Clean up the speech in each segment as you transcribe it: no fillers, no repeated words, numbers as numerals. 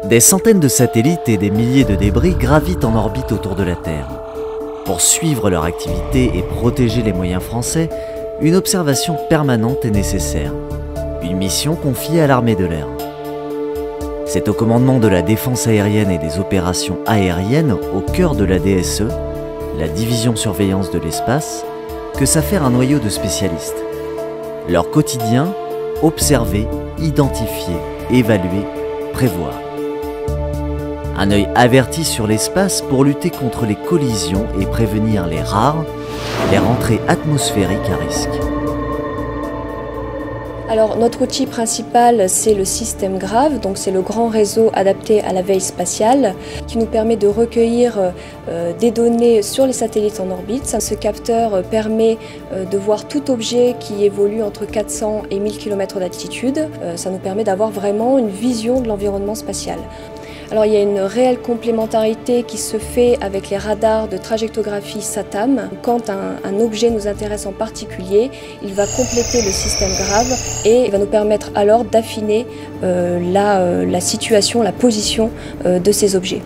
Des centaines de satellites et des milliers de débris gravitent en orbite autour de la Terre. Pour suivre leur activité et protéger les moyens français, une observation permanente est nécessaire. Une mission confiée à l'armée de l'air. C'est au commandement de la défense aérienne et des opérations aériennes, au cœur de la DSE, la division surveillance de l'espace, que s'affaire un noyau de spécialistes. Leur quotidien, observer, identifier, évaluer, prévoir. Un œil averti sur l'espace pour lutter contre les collisions et prévenir les rares, les rentrées atmosphériques à risque. Alors notre outil principal, c'est le système GRAV, donc c'est le grand réseau adapté à la veille spatiale qui nous permet de recueillir des données sur les satellites en orbite. Ce capteur permet de voir tout objet qui évolue entre 400 et 1000 km d'altitude. Ça nous permet d'avoir vraiment une vision de l'environnement spatial. Alors il y a une réelle complémentarité qui se fait avec les radars de trajectographie SATAM. Quand un objet nous intéresse en particulier, il va compléter le système GRAV et il va nous permettre alors d'affiner la situation, la position de ces objets.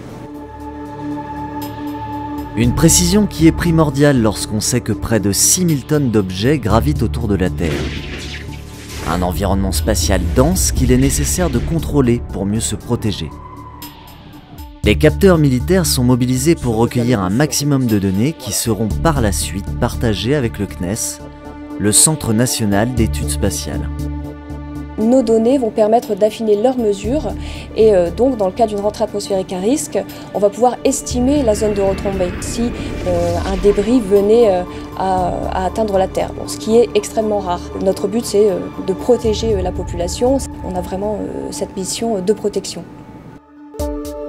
Une précision qui est primordiale lorsqu'on sait que près de 6000 tonnes d'objets gravitent autour de la Terre. Un environnement spatial dense qu'il est nécessaire de contrôler pour mieux se protéger. Les capteurs militaires sont mobilisés pour recueillir un maximum de données qui seront par la suite partagées avec le CNES, le Centre national d'études spatiales. Nos données vont permettre d'affiner leurs mesures et donc dans le cas d'une rentrée atmosphérique à risque, on va pouvoir estimer la zone de retombée si un débris venait à atteindre la Terre, ce qui est extrêmement rare. Notre but c'est de protéger la population, on a vraiment cette mission de protection.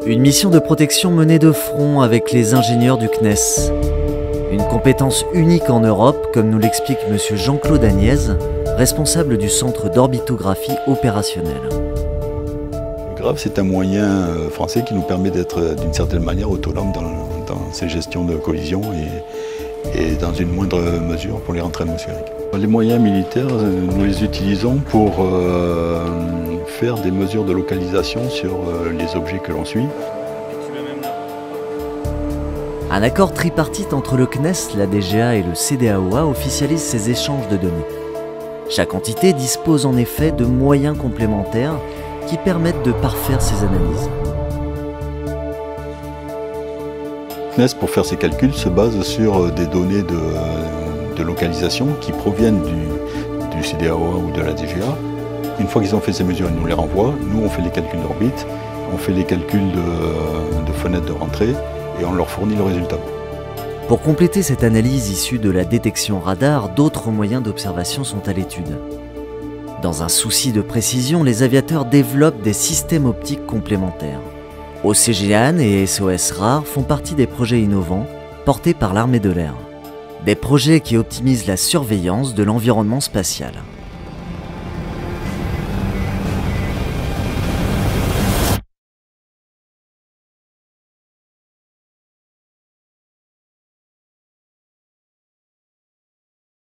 Une mission de protection menée de front avec les ingénieurs du CNES. Une compétence unique en Europe, comme nous l'explique M. Jean-Claude Agnès, responsable du centre d'orbitographie opérationnelle. Le GRAV, c'est un moyen français qui nous permet d'être d'une certaine manière autonome dans ces gestions de collision et dans une moindre mesure pour les rentrées atmosphériques. Les moyens militaires, nous les utilisons pour faire des mesures de localisation sur les objets que l'on suit. Un accord tripartite entre le CNES, la DGA et le CDAOA officialise ces échanges de données. Chaque entité dispose en effet de moyens complémentaires qui permettent de parfaire ces analyses. Le CNES, pour faire ses calculs, se base sur des données de localisation qui proviennent du CDAOA ou de la DGA. Une fois qu'ils ont fait ces mesures, ils nous les renvoient. Nous, on fait les calculs d'orbite, on fait les calculs de fenêtres de rentrée et on leur fournit le résultat. Pour compléter cette analyse issue de la détection radar, d'autres moyens d'observation sont à l'étude. Dans un souci de précision, les aviateurs développent des systèmes optiques complémentaires. OCGEAN et SOS RAR font partie des projets innovants portés par l'armée de l'air. Des projets qui optimisent la surveillance de l'environnement spatial.